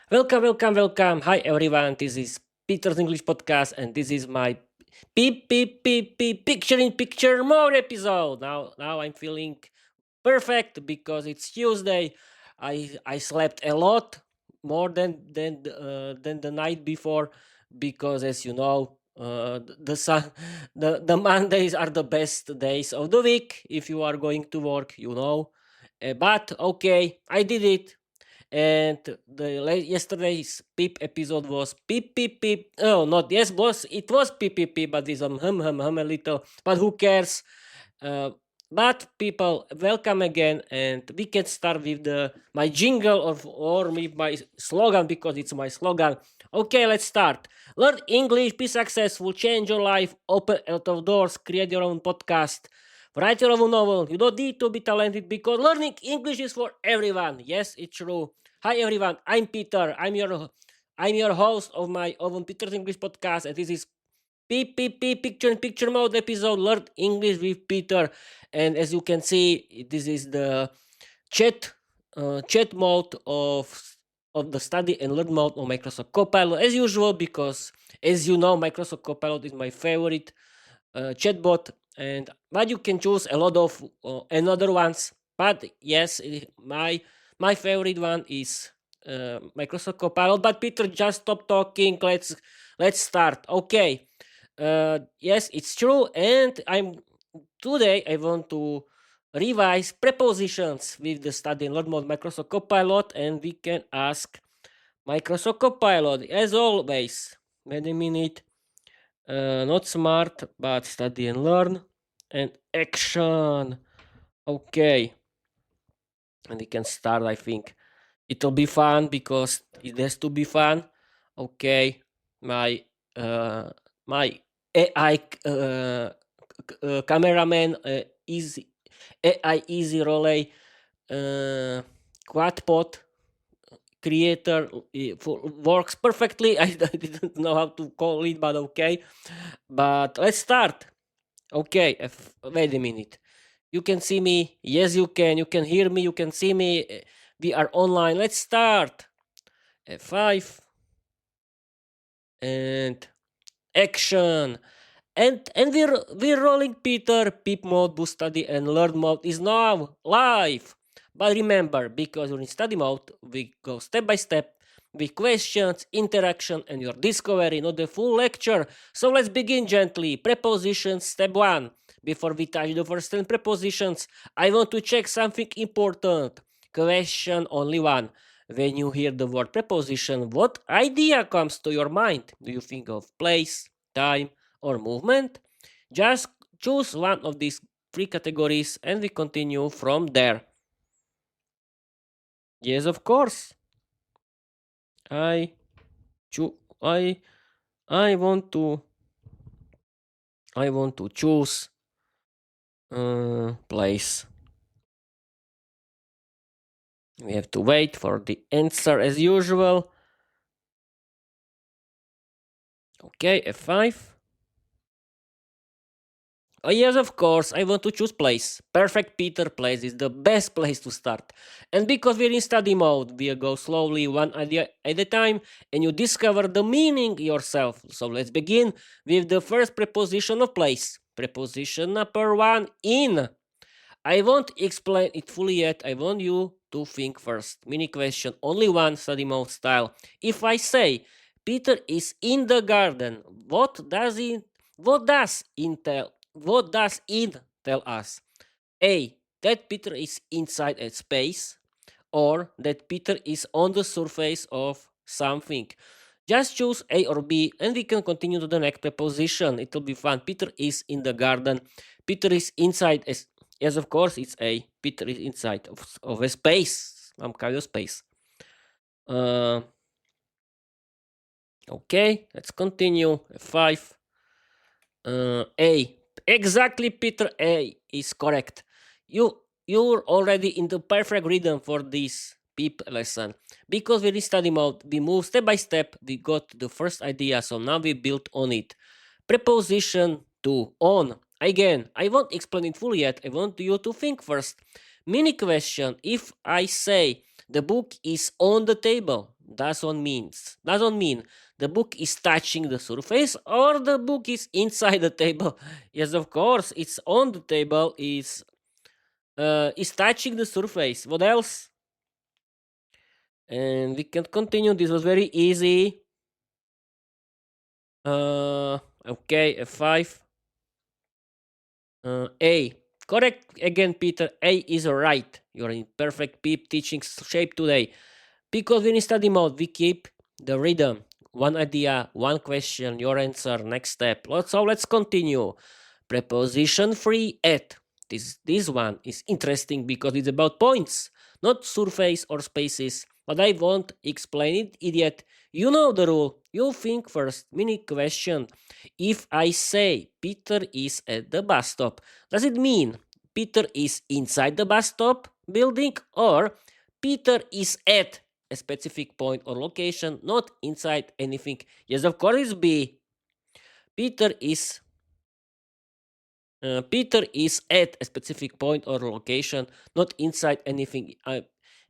Welcome. Hi everyone. This is Peter's English podcast, and this is my beep picture in picture mode episode. Now I'm feeling perfect because it's Tuesday. I slept a lot more than the night before because, as you know, the Mondays are the best days of the week if you are going to work. But okay, I did it. And yesterday's peep episode was peep. Oh, not yes, boss. It was peep, but it's hum a little. But who cares? Uh, but people, welcome again, and we can start with the my jingle or with my slogan because it's my slogan. Okay, let's start. Learn English, be successful, change your life, open a lot of doors, create your own podcast. Write your own novel. You don't need to be talented because learning English is for everyone. Yes, it's true. Hi everyone. I'm Peter. I'm your host of my own Peter's English podcast, and this is PPP picture in picture mode episode. Learn English with Peter, and as you can see, this is the chat chat mode of the study and learn mode of Microsoft Copilot as usual because as you know Microsoft Copilot is my favorite chatbot, and but you can choose a lot of another ones. But yes, my favorite one is Microsoft Copilot. But Peter, just stop talking. Let's start. Okay. Yes, it's true. And today I want to revise prepositions with the study and learn mode Microsoft Copilot, and we can ask Microsoft Copilot as always. Wait a minute. Not smart, but study and learn and action. Okay, and we can start. I think it'll be fun because it has to be fun. Okay, my uh, my AI cameraman easy AI easy relay quadpod creator works perfectly. I didn't know how to call it, but okay. But let's start. Okay, wait a minute. You can see me. Yes, you can. You can hear me. You can see me. We are online. Let's start. F5 and action. And we're rolling, Peter. Peep mode, boost study, and learn mode is now live. But remember, because we're in study mode, we go step by step with questions, interaction, and your discovery, not the full lecture. So let's begin gently. Prepositions, step 1. Before we touch the first 10 prepositions, I want to check something important. Question only 1. When you hear the word preposition, what idea comes to your mind? Do you think of place, time, or movement? Just choose one of these three categories and we continue from there. Yes, of course. I cho- I want to choose place. We have to wait for the answer as usual. Okay, F5. Oh, yes, of course, I want to choose place. Perfect, Peter. Place is the best place to start. And because we're in study mode, we'll go slowly one idea at a time and you discover the meaning yourself. So let's begin with the first preposition of place. Preposition number 1, in. I won't explain it fully yet. I want you to think first. Mini question, only one, study mode style. If I say Peter is in the garden, what does in tell us? A. That Peter is inside a space, or that Peter is on the surface of something. Just choose A or B and we can continue to the next preposition. It'll be fun. Peter is in the garden. Peter is inside a yes, of course, it's A. Peter is inside of a space. Some kind of space. Uh, okay, let's continue. 5. A. Exactly, Peter. A is correct. You're already in the perfect rhythm for this PEEP lesson. Because we're in study mode, we move step by step. We got the first idea, so now we build on it. Preposition to on. Again, I won't explain it fully yet. I want you to think first. Mini question. If I say the book is on the table, doesn't mean the book is touching the surface or the book is inside the table. Yes, of course, it's on the table, is touching the surface. What else? And we can continue. This was very easy. Okay, F5. A. Correct again, Peter. A is right. You're in perfect peep teaching shape today. Because we're in study mode, we keep the rhythm. One idea, one question, your answer, next step. So let's continue. Preposition free at. This one is interesting because it's about points, not surface or spaces. But I won't explain it yet. You know the rule. You think first. Mini question. If I say Peter is at the bus stop, does it mean Peter is inside the bus stop building or Peter is at a specific point or location, not inside anything? Yes, of course, it's B. Peter is at a specific point or location, not inside anything.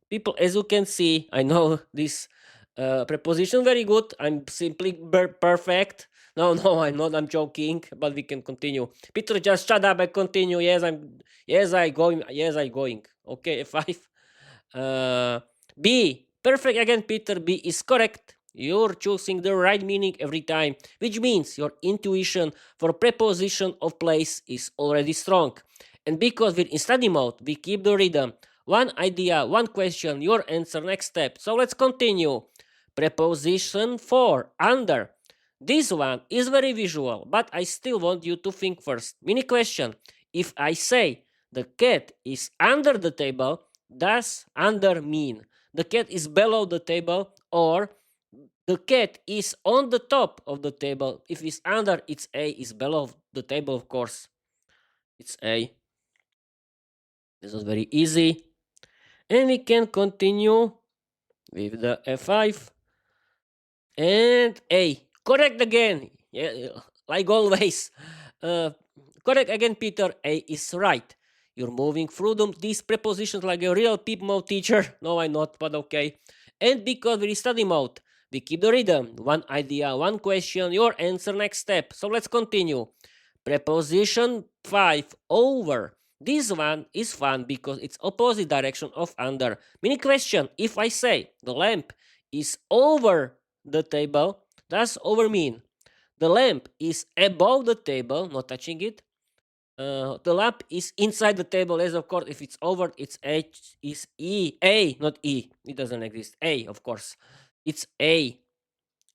People, as you can see, I know this preposition very good. I'm simply perfect. No, I'm not. I'm joking, but we can continue. Peter, just shut up and continue. Yes, I going. Okay, F5. B. Perfect again, Peter. B is correct. You're choosing the right meaning every time, which means your intuition for preposition of place is already strong. And because we're in study mode, we keep the rhythm. One idea, one question, your answer, next step. So let's continue. Preposition for, under. This one is very visual, but I still want you to think first. Mini question. If I say the cat is under the table, does under mean the cat is below the table or the cat is on the top of the table? If it's under, it's A. Is below the table, of course. It's A. This is very easy. And we can continue with the F5. And A. Correct again. Yeah, like always. Correct again, Peter. A is right. You're moving through these prepositions like a real peep mode teacher. No, I'm not, but okay. And because we're in study mode, we keep the rhythm. One idea, one question, your answer, next step. So let's continue. Preposition 5, over. This one is fun because it's opposite direction of under. Mini question. If I say the lamp is over the table, does over mean the lamp is above the table, not touching it? The lamp is inside the table, as of course, if it's over, it's H, is E, A, not E. It doesn't exist. A, of course. It's A.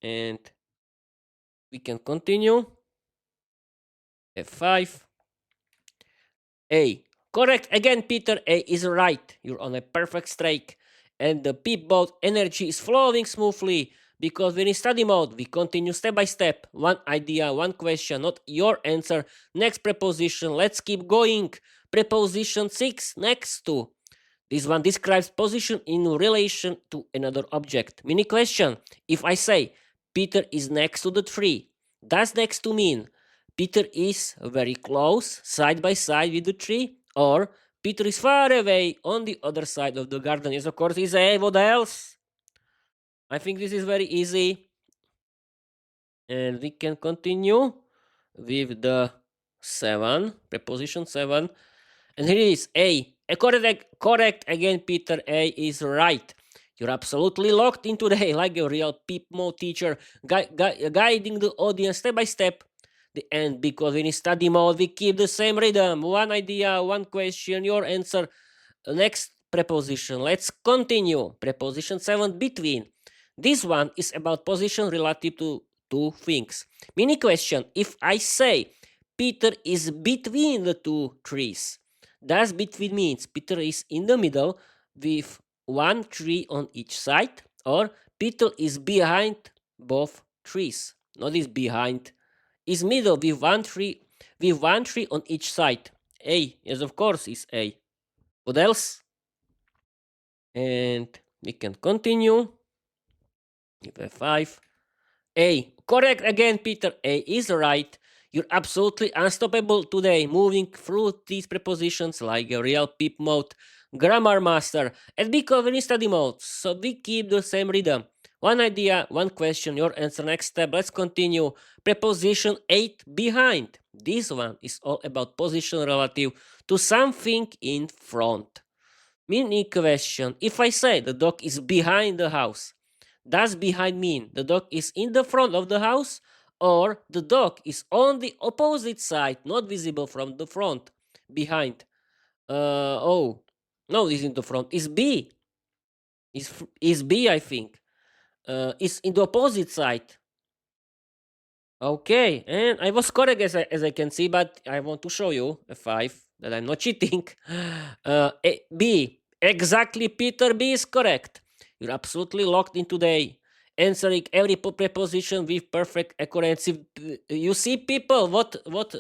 And we can continue. F5. A. Correct. Again, Peter, A is right. You're on a perfect streak. And the peep boat energy is flowing smoothly because we're in study mode. We continue step by step. One idea, one question, not your answer. Next preposition. Let's keep going. Preposition 6, next to. This one describes position in relation to another object. Mini question. If I say Peter is next to the tree, does next to mean Peter is very close, side by side with the tree, or Peter is far away on the other side of the garden? Yes, of course, is A. What else? I think this is very easy. And we can continue with the 7, preposition 7. And here it is, A. Correct again, Peter. A is right. You're absolutely locked in today, like a real peep mode teacher, guiding the audience step by step. The end, because in study mode, we keep the same rhythm. One idea, one question, your answer. Next preposition. Let's continue. Preposition 7, between. This one is about position relative to two things. Mini question. If I say Peter is between the two trees, does between means Peter is in the middle with one tree on each side, or Peter is behind both trees? Not is behind, is middle with one tree on each side. A. Yes, of course, is A. What else? And we can continue. F5. A. Correct again, Peter. A is right. You're absolutely unstoppable today, moving through these prepositions like a real peep mode grammar master. And because we're in study mode, so we keep the same rhythm. One idea, one question, your answer. Next step. Let's continue. Preposition 8, behind. This one is all about position relative to something in front. Mini question. If I say the dog is behind the house, does behind mean the dog is in the front of the house or the dog is on the opposite side, not visible from the front, behind? Oh, no, it's in the front. It's B. Is B, I think. Is in the opposite side. Okay, and I was correct as I can see, but I want to show you a 5 that I'm not cheating. B, exactly, Peter, B is correct. You're absolutely locked in today, answering every preposition with perfect accuracy. You see, people, what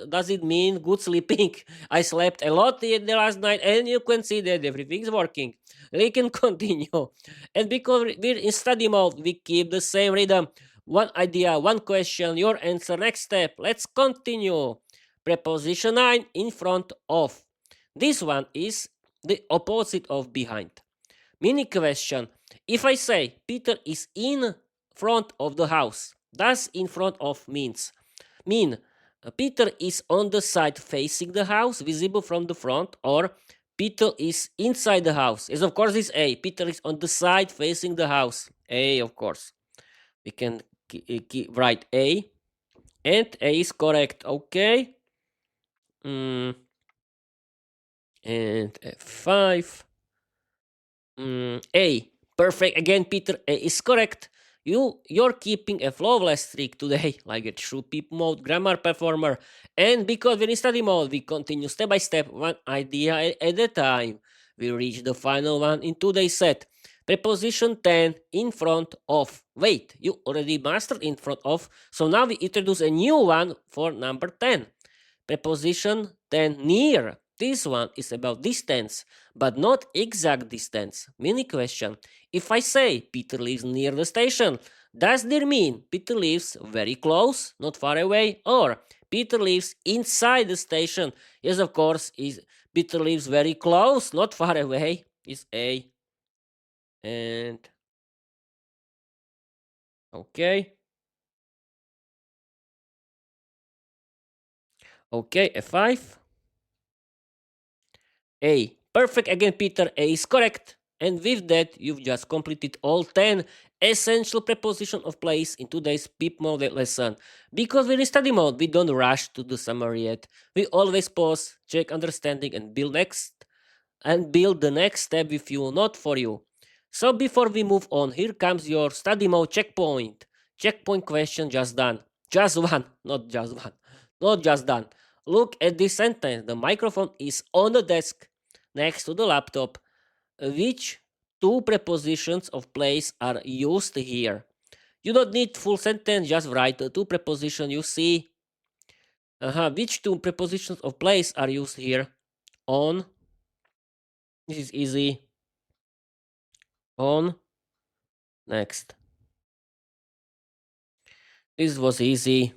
does it mean? Good sleeping. I slept a lot the last night, and you can see that everything's working. We can continue. And because we're in study mode, we keep the same rhythm. One idea, one question, your answer. Next step. Let's continue. Preposition 9, in front of. This one is the opposite of behind. Mini question. If I say Peter is in front of the house, does in front of mean Peter is on the side facing the house, visible from the front, or Peter is inside the house? Yes, of course, it's A. Peter is on the side facing the house. A, of course. We can write A, and A is correct. Okay. And F5. A. Perfect. Again, Peter, A is correct. You're keeping a flawless streak today, like a true peep mode grammar performer. And because we're in study mode, we continue step by step, one idea at a time. We reach the final one in today's set. Preposition 10, in front of. Wait, you already mastered in front of, so now we introduce a new one for number 10. Preposition 10, near. This one is about distance, but not exact distance. Mini question. If I say Peter lives near the station, does that mean Peter lives very close, not far away, or Peter lives inside the station? Yes, of course, Peter lives very close, not far away. Is A. And okay. Okay, F5. A. Perfect. Again, Peter, A is correct. And with that, you've just completed all 10 essential preposition of place in today's PEEP mode lesson. Because we're in study mode, we don't rush to the summary yet. We always pause, check understanding, and build the next step with you, not for you. So before we move on, here comes your study mode checkpoint. Checkpoint question just done. Just one, not just one. Not just done. Look at this sentence. The microphone is on the desk next to the laptop. Which two prepositions of place are used here? You don't need full sentence, just write the two prepositions you see. Which two prepositions of place are used here? On. This is easy. On. Next. This was easy.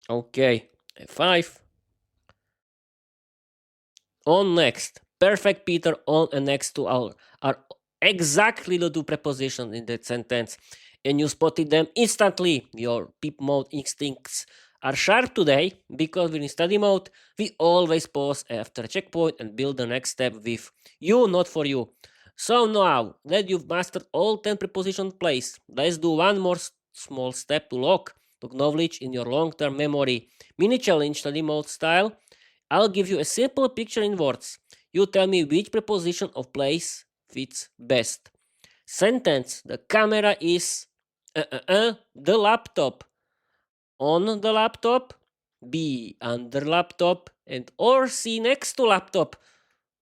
Okay. 5. On, next. Perfect, Peter. On and next to are exactly the two prepositions in that sentence. And you spotted them instantly. Your peep mode instincts are sharp today because we're in study mode. We always pause after checkpoint and build the next step with you, not for you. So now that you've mastered all 10 preposition place, let's do one more small step to lock the knowledge in your long-term memory. Mini challenge study mode style. I'll give you a simple picture in words. You tell me which preposition of place fits best. Sentence. The camera is the laptop. On the laptop. B, under laptop. And or C, next to laptop.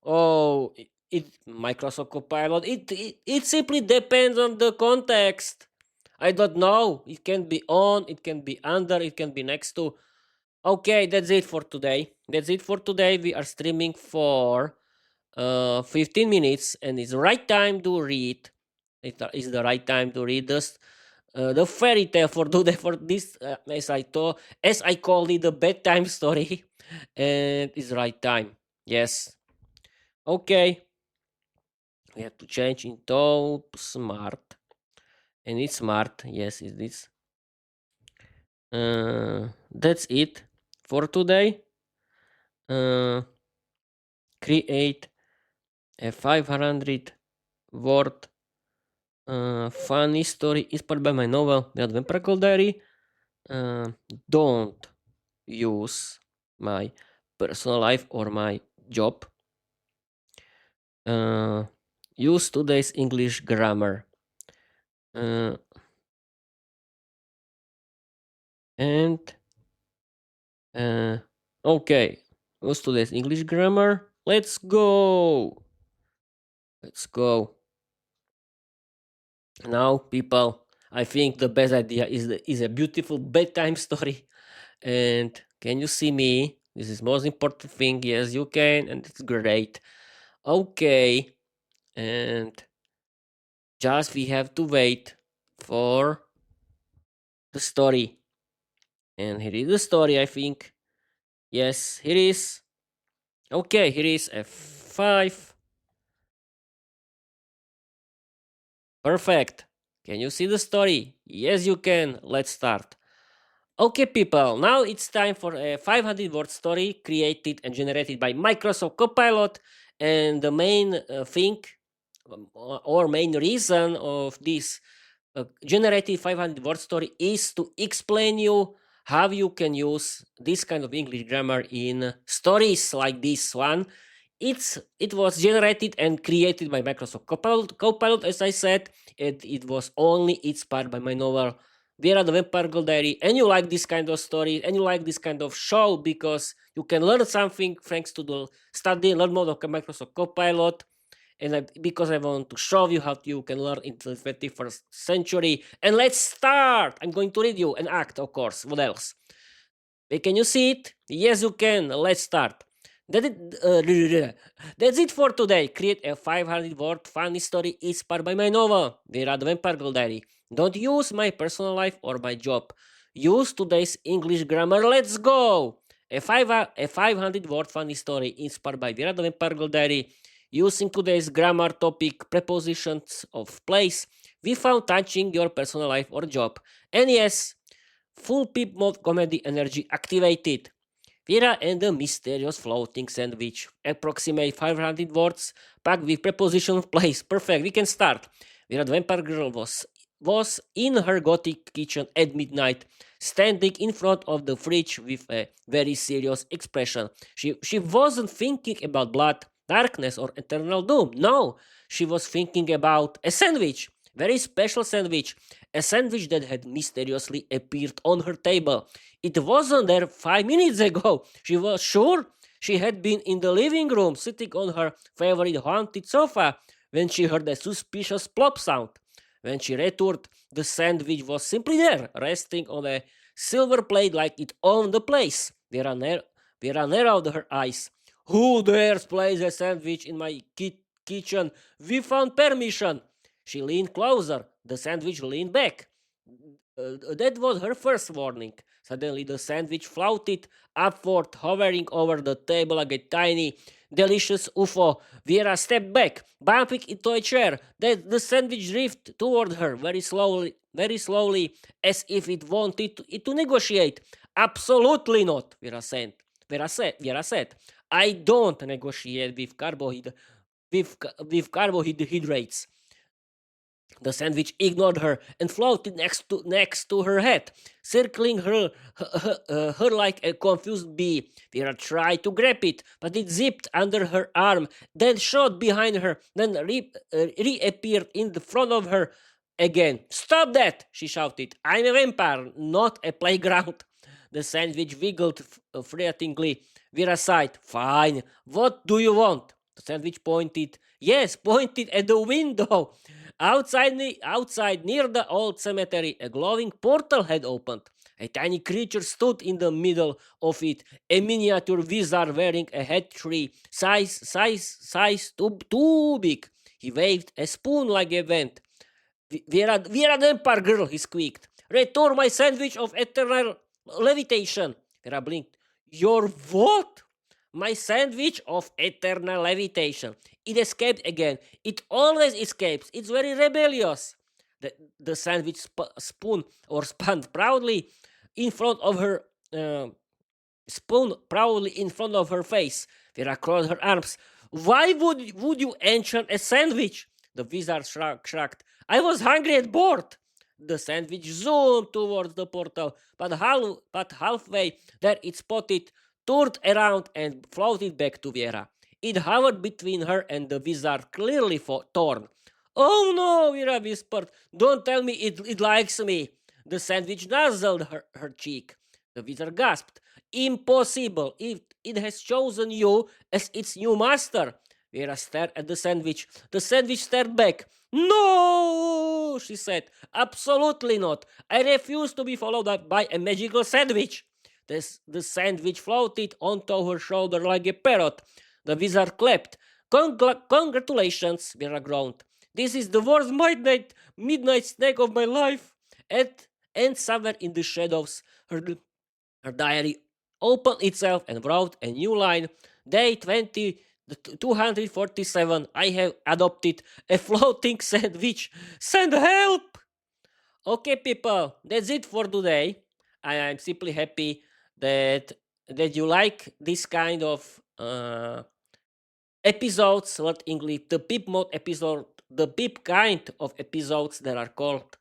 Oh, Microsoft Copilot. It simply depends on the context. I don't know. It can be on, it can be under, it can be next to. Okay, that's it for today. We are streaming for 15 minutes, and it's the right time to read. It is the right time to read this. The fairy tale for today, for this, as I call it, the bedtime story, and it's the right time. Yes. Okay. We have to change into smart. And it's smart. Yes, it is. That's it for today. Create a 500 word funny story inspired by my novel, The Vampire Diary. Uh, don't use my personal life or my job. Use today's English grammar. Uh, and okay, use today's English grammar. Let's go. Let's go. Now, people, I think the best idea is a beautiful bedtime story. And can you see me? This is most important thing. Yes, you can, and it's great. Okay, and just we have to wait for the story. And here is the story, I think. Yes, here is. Okay, here is F5. Perfect. Can you see the story? Yes, you can. Let's start. Okay, people, now it's time for a 500 word story created and generated by Microsoft Copilot. And the main thing or main reason of this generated 500 word story is to explain you how you can use this kind of English grammar in stories like this one. It was generated and created by Microsoft Copilot, as I said. It was only inspired by my novel Viera, the Vampire Diary, and you like this kind of story and you like this kind of show because you can learn something thanks to the study and learn mode of Microsoft Copilot. And because I want to show you how you can learn in the 21st century. And let's start. I'm going to read you an act, of course. What else? Can you see it? Yes, you can. Let's start. That's it for today. Create a 500 word funny story inspired by my novel, The Vampire Diary. Don't use my personal life or my job. Use today's English grammar. Let's go! A 500 word funny story inspired by The Vampire Diary. Using today's grammar topic, prepositions of place, we found touching your personal life or job. And yes, full peep mode comedy energy activated. Viera and the mysterious floating sandwich. Approximate 500 words packed with preposition of place. Perfect, we can start. Viera the vampire girl was in her gothic kitchen at midnight, standing in front of the fridge with a very serious expression. She wasn't thinking about blood, darkness, or eternal doom. No, she was thinking about a sandwich. Very special sandwich. A sandwich that had mysteriously appeared on her table. It wasn't there 5 minutes ago. She was sure she had been in the living room sitting on her favorite haunted sofa when she heard a suspicious plop sound. When she returned, the sandwich was simply there, resting on a silver plate like it owned the place. Vera narrowed her eyes. Who dares place a sandwich in my kitchen without permission? She leaned closer. The sandwich leaned back. That was her first warning. Suddenly, the sandwich floated upward, hovering over the table like a tiny, delicious UFO. Viera stepped back, bumping into a chair. The sandwich drifted toward her very slowly, as if it wanted to negotiate. Absolutely not, Viera said. I don't negotiate with carbohydrates. The sandwich ignored her and floated next to her head, circling her like a confused bee. Vera tried to grab it, but it zipped under her arm, then shot behind her, then reappeared in the front of her again. Stop that! She shouted. I'm a vampire, not a playground. The sandwich wiggled frantically. Vera sighed. Fine. What do you want? The sandwich pointed. Yes, pointed at the window. Outside near the old cemetery, a glowing portal had opened. A tiny creature stood in the middle of it, a miniature wizard wearing a hat tree, size too big. He waved a spoon like a vent. Viera the Empire girl, he squeaked. Return my sandwich of eternal levitation. Vera blinked. Your what? my sandwich of eternal levitation. It escaped again. It always escapes. It's very rebellious. The sandwich spoon or spun proudly in front of her spoon proudly in front of her face. Viera crossed her arms. Why would you enchant a sandwich? The wizard shrugged. I was hungry and bored. The sandwich zoomed towards the portal, but halfway there it spotted, turned around, and floated back to Viera. It hovered between her and the wizard, clearly torn. Oh no, Viera whispered. Don't tell me it likes me. The sandwich nuzzled her cheek. The wizard gasped. Impossible! It has chosen you as its new master. Viera stared at the sandwich. The sandwich stared back. No, she said. Absolutely not. I refuse to be followed up by a magical sandwich. The sandwich floated onto her shoulder like a parrot. The wizard clapped. Congratulations, Viera groaned. This is the worst midnight snack of my life. And somewhere in the shadows, her diary opened itself and wrote a new line. Day 247. I have adopted a floating sandwich. Send help! Okay, people, that's it for today. I'm simply happy that you like this kind of episodes. What English? The PIP mode episode, the PIP kind of episodes that are called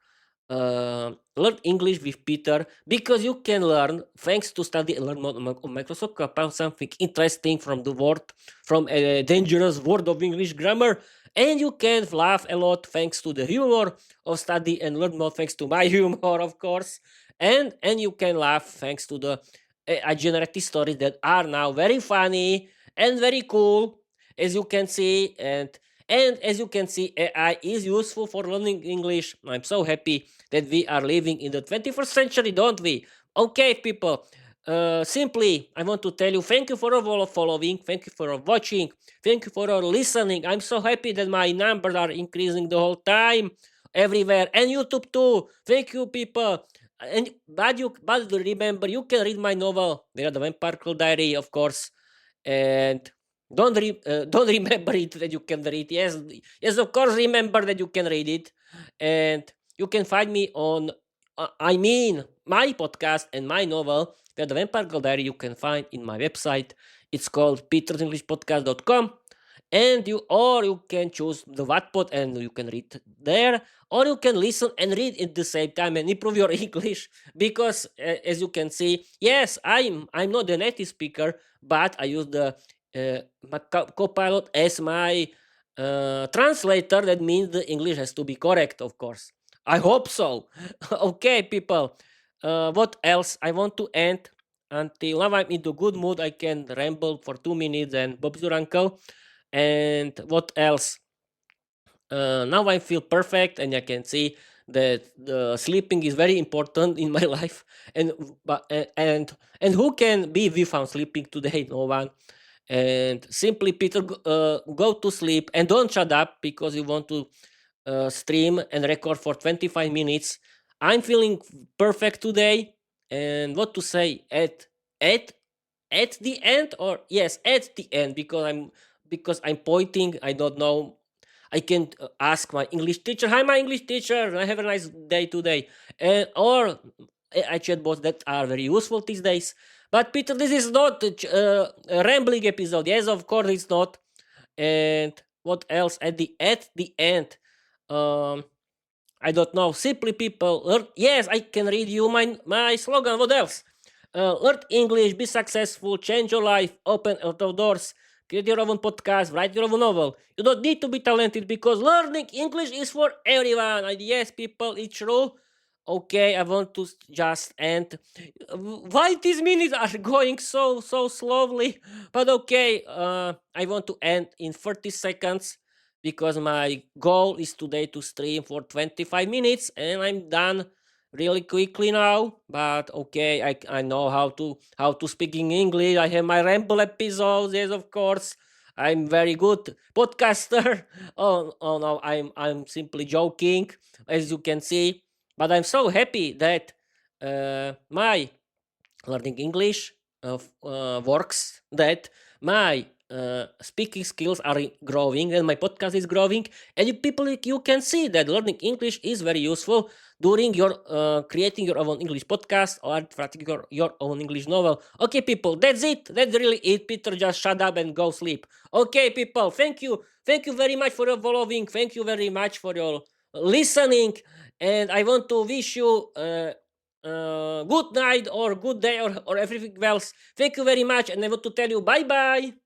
learn English with Peter, because you can learn, thanks to study and learn more on Microsoft Copilot, something interesting from the world, from a dangerous word of English grammar, and you can laugh a lot thanks to the humor of study and learn more thanks to my humor, of course, and you can laugh thanks to the generated stories that are now very funny and very cool, as you can see, and as you can see, AI is useful for learning English. I'm so happy that we are living in the 21st century, don't we? Okay, people. Simply, I want to tell you thank you for all following, thank you for watching, thank you for all listening. I'm so happy that my numbers are increasing the whole time, everywhere, and YouTube too. Thank you, people. But remember, you can read my novel, The Vampire Diary, of course, and don't remember it that you can read. Yes, of course, remember that you can read it, and you can find me on my podcast and my novel, The Vampire Diary, you can find in my website. It's called petersenglishpodcast.com, and you can choose the Wattpad and you can read there, or you can listen and read at the same time and improve your English, because as you can see, yes, I'm not a native speaker, but I use the Copilot as my translator. That means the English has to be correct, of course. I hope so. Okay, people. What else? I want to end until now. I'm in the good mood. I can ramble for 2 minutes and Bob's your uncle. And what else? Now I feel perfect, and I can see that the sleeping is very important in my life. And who can be without sleeping today? No one. And simply, Peter, go to sleep and don't shut up because you want to stream and record for 25 minutes. I'm feeling perfect today. And what to say at at the end, or yes, at the end, because I'm pointing. I don't know. I can ask my English teacher, hi, my English teacher, I have a nice day today. Or I chatbots that are very useful these days. But Peter, this is not a rambling episode. Yes, of course it's not. And what else at the end? I don't know. Simply, people learn. Yes, I can read you my slogan. What else? Learn English, be successful, change your life, open out of doors, create your own podcast, write your own novel. You don't need to be talented because learning English is for everyone. And yes, people, it's true. Okay, I want to just end. Why these minutes are going so slowly? But okay, I want to end in 30 seconds because my goal is today to stream for 25 minutes, and I'm done really quickly now. But okay, I know how to speak in English. I have my ramble episodes, yes, of course. I'm very good podcaster. Oh no, I'm simply joking, as you can see. But I'm so happy that my learning English works. That my speaking skills are growing and my podcast is growing, and you can see that learning English is very useful during your creating your own English podcast or writing your own English novel. Okay, people, that's it. That's really it. Peter, just shut up and go sleep. Okay, people, thank you. Thank you very much for your following. Thank you very much for your listening. And I want to wish you good night or good day or everything else. Thank you very much. And I want to tell you bye bye.